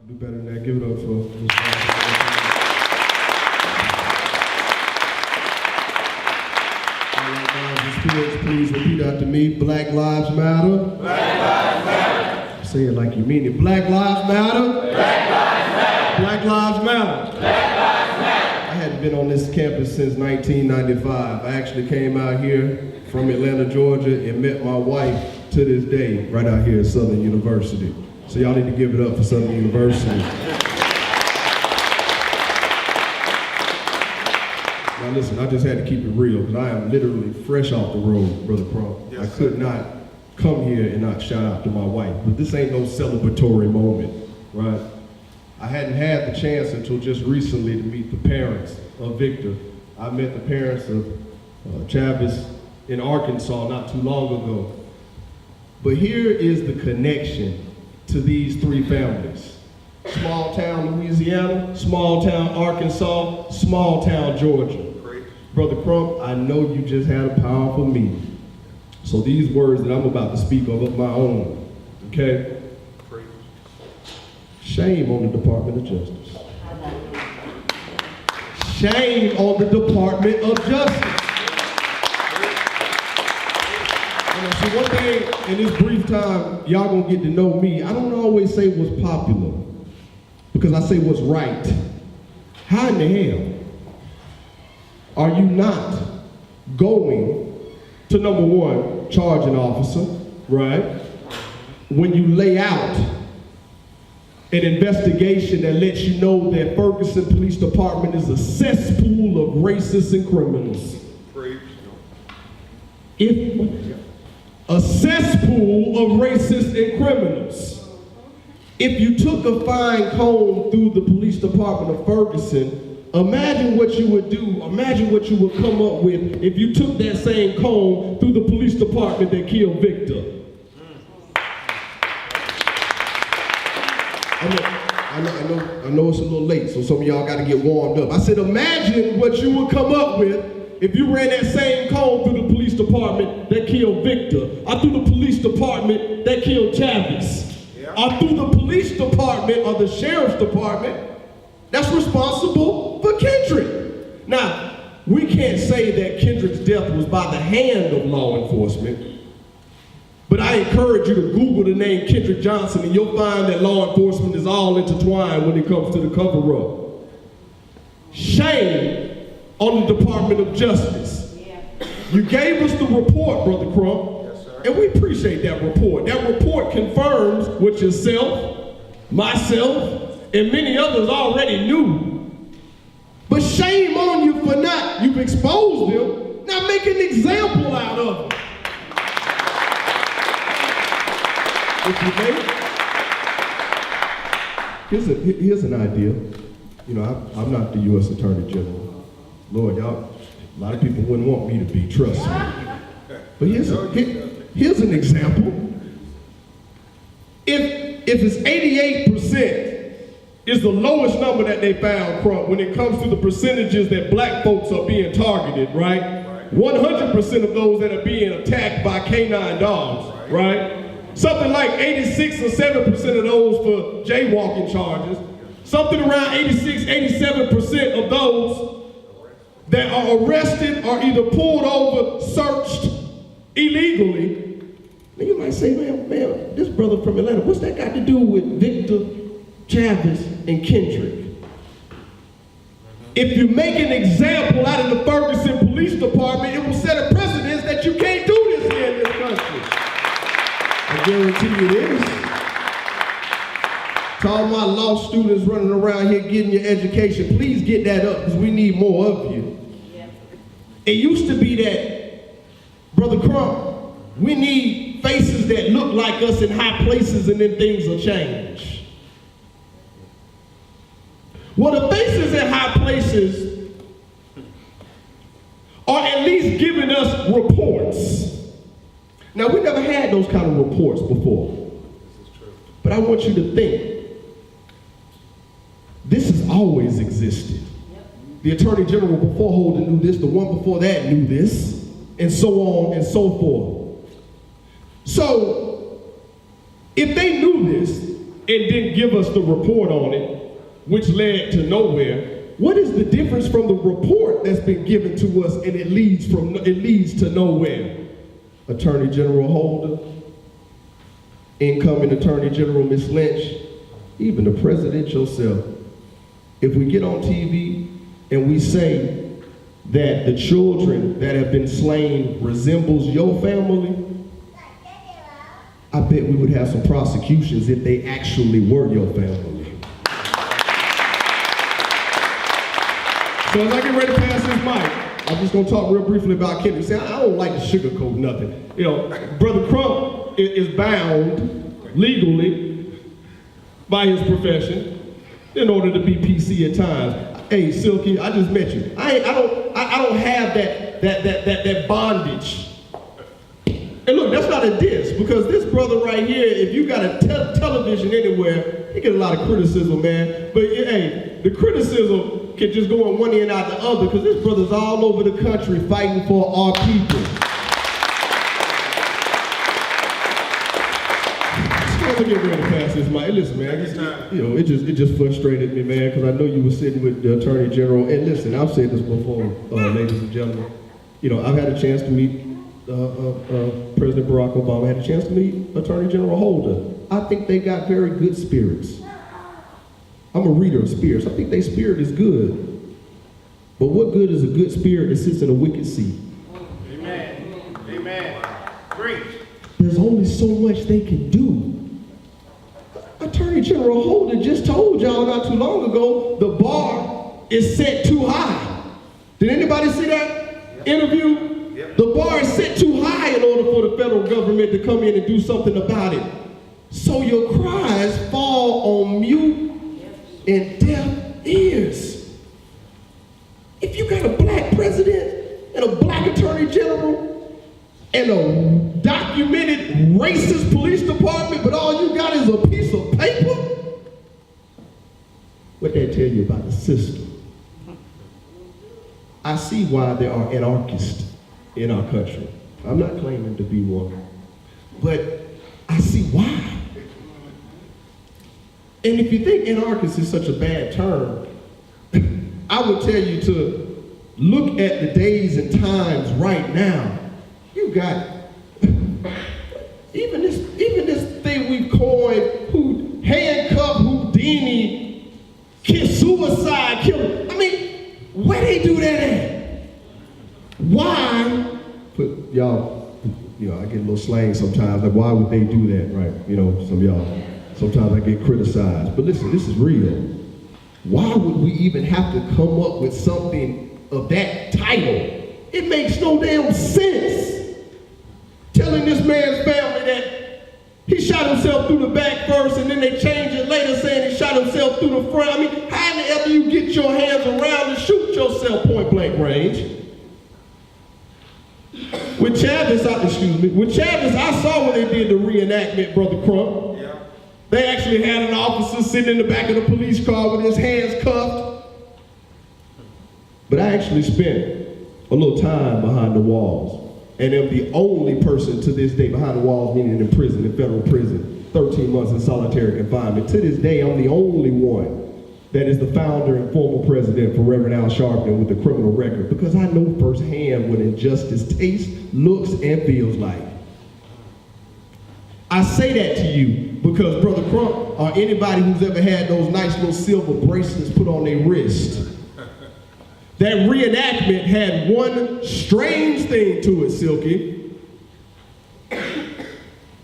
Do better than that. Give it up for Spirits, please repeat after me. Black Lives Matter. Black Lives Matter. Say it like you mean it. Black Lives Matter. Black Lives Matter. Black Lives Matter. Black Lives Matter. I hadn't been on this campus since 1995. I actually came out here from Atlanta, Georgia, and met my wife to this day right out here at Southern University. So y'all need to give it up for Southern University. Now listen, I just had to keep it real because I am literally fresh off the road, Brother Crump. Yes, I could not come here and not shout out to my wife, but this ain't no celebratory moment, right? I hadn't had the chance until just recently to meet the parents of Victor. I met the parents of Chavis in Arkansas not too long ago. But here is the connection to these three families. Small town Louisiana, small town Arkansas, small town Georgia. Great. Brother Crump, I know you just had a powerful meeting. So these words that I'm about to speak are of my own, okay? Great. Shame on the Department of Justice. Shame on the Department of Justice. So one thing, in this brief time, y'all gonna get to know me. I don't always say what's popular, because I say what's right. How in the hell are you not going to, number one, charge an officer, right? When you lay out an investigation that lets you know that Ferguson Police Department is a cesspool of racists and criminals. A cesspool of racists and criminals. If you took a fine comb through the police department of Ferguson, imagine what you would do, imagine what you would come up with if you took that same comb through the police department that killed Victor. I know it's a little late, so some of y'all got to get warmed up. I said, imagine what you would come up with if you ran that same comb through the police department that killed Victor, or through the police department that killed Chavis, or through the police department or the sheriff's department that's responsible for Kendrick. Now, we can't say that Kendrick's death was by the hand of law enforcement, but I encourage you to Google the name Kendrick Johnson and you'll find that law enforcement is all intertwined when it comes to the cover-up. Shame on the Department of Justice. Yeah. You gave us the report, Brother Crump, yes, sir. And we appreciate that report. That report confirms what yourself, myself, and many others already knew. But shame on you for not. You've exposed them. Now make an example out of them. If you may, here's an idea. You know, I'm not the U.S. Attorney General. Lord, y'all, a lot of people wouldn't want me to be, trust me. But here's an example. If it's 88% is the lowest number that they found, Crump, when it comes to the percentages that black folks are being targeted, right? 100% of those that are being attacked by canine dogs, right? Something like 86 or 7% of those for jaywalking charges. Something around 86, 87% of those that are arrested or either pulled over, searched illegally. And you might say, man, this brother from Atlanta, what's that got to do with Victor, Chavis, and Kendrick? If you make an example out of the Ferguson Police Department, it will set a precedent that you can't do this here in this country. I guarantee you this. To all my law students running around here getting your education, please get that up because we need more of you. Yeah. It used to be that, Brother Crump, we need faces that look like us in high places and then things will change. Well, the faces in high places are at least giving us reports. Now, we never had those kind of reports before. But I want you to think. This has always existed. The Attorney General before Holden knew this, the one before that knew this, and so on and so forth. So, if they knew this, and didn't give us the report on it, which led to nowhere. What is the difference from the report that's been given to us and it leads to nowhere? Attorney General Holder, incoming Attorney General Ms. Lynch, even the president yourself. If we get on TV and we say that the children that have been slain resembles your family, I bet we would have some prosecutions if they actually were your family. So as I get ready to pass this mic, I'm just gonna talk real briefly about Kendrick. See, I don't like to sugarcoat nothing. You know, Brother Crump is bound legally by his profession in order to be PC at times. Hey, Silky, I just met you. I don't have that bondage. And look, that's not a diss, because this brother right here, if you got a television anywhere, he get a lot of criticism, man. But hey, the criticism can just go on one end out the other, because this brother's all over the country fighting for our people. So let me get ready to pass this mic. Listen, man, it just frustrated me, man, because I know you were sitting with the Attorney General. And listen, I've said this before, ladies and gentlemen. You know, I've had a chance to meet President Barack Obama. I had a chance to meet Attorney General Holder. I think they got very good spirits. I'm a reader of spirits. I think their spirit is good. But what good is a good spirit that sits in a wicked seat? Amen. Amen. Preach. There's only so much they can do. Attorney General Holder just told y'all not too long ago the bar is set too high. Did anybody see that interview? Yep. The bar is set too high in order for the federal government to come in and do something about it. So your cries fall on mute and deaf ears. If you got a black president and a black attorney general and a documented racist police department, but all you got is a piece of paper, what that tell you about the system? I see why there are anarchists in our country. I'm not claiming to be one, but I see why. And if you think anarchist is such a bad term, I would tell you to look at the days and times right now. You got even this thing we coined, who handcuff Houdini, suicide killer. I mean, where they do that at? Why? But y'all, you know, I get a little slang sometimes. Like, why would they do that, right? You know, some of y'all. Sometimes I get criticized. But listen, this is real. Why would we even have to come up with something of that title? It makes no damn sense. Telling this man's family that he shot himself through the back first and then they changed it later saying he shot himself through the front. I mean, how in the hell do you get your hands around and shoot yourself point blank range? With Chavis, I saw when they did the reenactment, Brother Crump. Yeah. They actually had an officer sitting in the back of the police car with his hands cuffed. But I actually spent a little time behind the walls. And am the only person to this day behind the walls, meaning in prison, in federal prison, 13 months in solitary confinement. To this day, I'm the only one that is the founder and former president for Reverend Al Sharpton with a criminal record, because I know firsthand what injustice tastes, looks, and feels like. I say that to you because Brother Crump, or anybody who's ever had those nice little silver bracelets put on their wrist, that reenactment had one strange thing to it, Silky.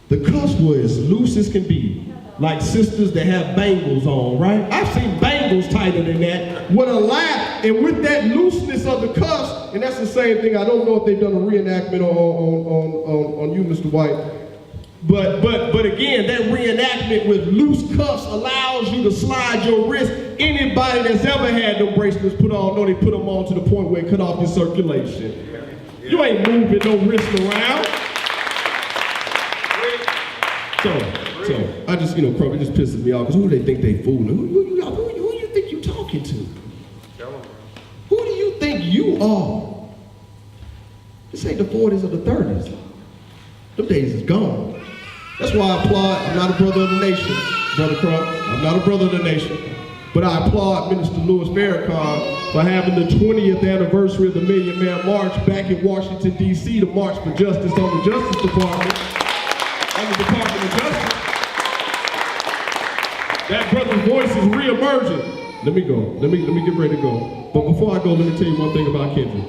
The cuffs were as loose as can be, like sisters that have bangles on, right? I've seen bangles tighter than that. With a laugh, and with that looseness of the cuffs, and that's the same thing. I don't know if they've done a reenactment on you, Mr. White. But again, that reenactment with loose cuffs allows you to slide your wrist. Anybody that's ever had them bracelets put on, know they put them on to the point where it cut off your circulation. Yeah. You ain't moving no wrist around. So I just, Crump, it just pisses me off, because who do they think they fooling? Who you think you talking to? Who do you think you are? This ain't the 40s or the 30s. Them days is gone. That's why I applaud, I'm not a brother of the nation, Brother Crump. I'm not a brother of the nation. But I applaud Minister Louis Farrakhan for having the 20th anniversary of the Million Man March back in Washington, D.C. to march for justice on the Justice Department, on the Department of Justice. That brother's voice is re-emerging. Let me go. Let me get ready to go. But before I go, let me tell you one thing about Kendrick.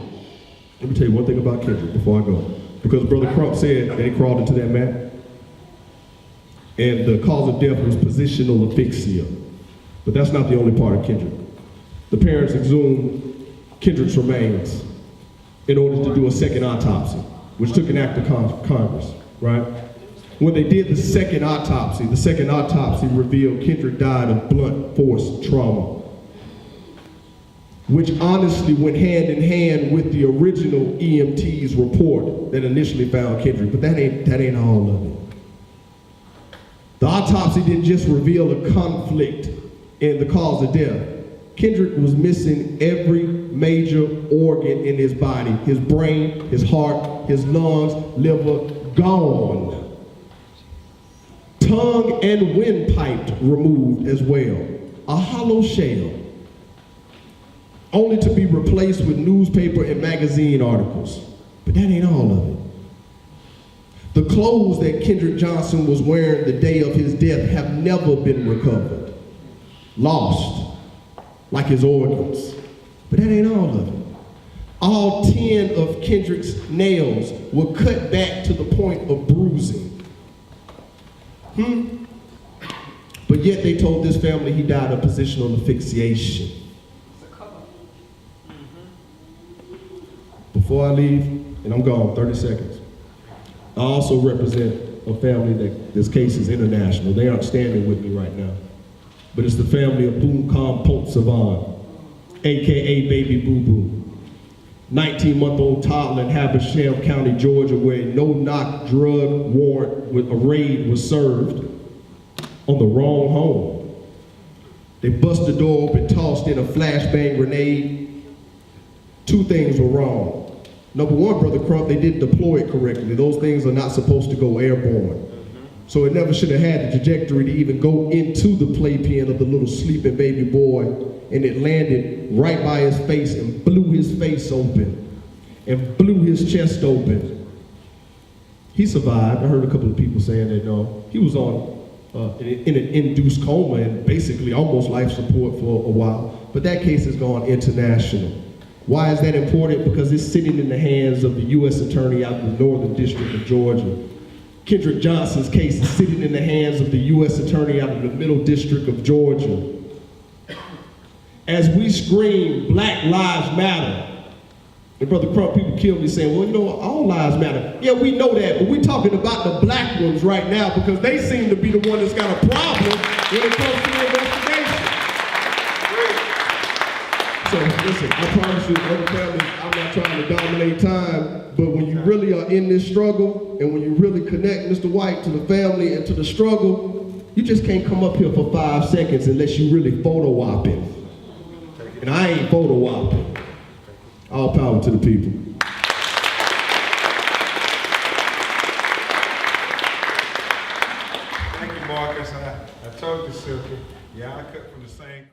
Let me tell you one thing about Kendrick before I go. Because Brother Crump said that he crawled into that mat, and the cause of death was positional asphyxia. But that's not the only part of Kendrick. The parents exhumed Kendrick's remains in order to do a second autopsy, which took an act of Congress, right? When they did the second autopsy revealed Kendrick died of blunt force trauma, which honestly went hand in hand with the original EMT's report that initially found Kendrick, but that ain't all of it. The autopsy didn't just reveal a conflict in the cause of death. Kendrick was missing every major organ in his body. His brain, his heart, his lungs, liver, gone. Tongue and windpipe removed as well. A hollow shell. Only to be replaced with newspaper and magazine articles. But that ain't all of it. The clothes that Kendrick Johnson was wearing the day of his death have never been recovered. Lost, like his organs. But that ain't all of it. All 10 of Kendrick's nails were cut back to the point of bruising. But yet they told this family he died of positional asphyxiation. Before I leave, and I'm gone, 30 seconds. I also represent a family that this case is international. They aren't standing with me right now. But it's the family of Boomcom Ponte Savon, AKA Baby Boo Boo. 19-month-old toddler in Habersham County, Georgia, where a no-knock drug warrant with a raid was served on the wrong home. They bust the door open, tossed in a flashbang grenade. Two things were wrong. Number one, Brother Crump, they didn't deploy it correctly. Those things are not supposed to go airborne. So it never should have had the trajectory to even go into the playpen of the little sleeping baby boy, and it landed right by his face and blew his face open and blew his chest open. He survived. I heard a couple of people saying that no, he was in an induced coma and basically almost life support for a while. But that case has gone international. Why is that important? Because it's sitting in the hands of the U.S. Attorney out in the Northern District of Georgia. Kendrick Johnson's case is sitting in the hands of the U.S. Attorney out in the Middle District of Georgia. As we scream, Black Lives Matter, and Brother Crump, people kill me saying, well, you know, all lives matter. Yeah, we know that, but we're talking about the black ones right now because they seem to be the one that's got a problem when it comes to the investigation. So listen, I promise you, other families, I'm not trying to dominate time, but when you really are in this struggle and when you really connect Mr. White to the family and to the struggle, you just can't come up here for 5 seconds unless you really photo opping. And I ain't photo opping. All power to the people. Thank you, Marcus. I told you, Silky. Yeah, I cut from the same.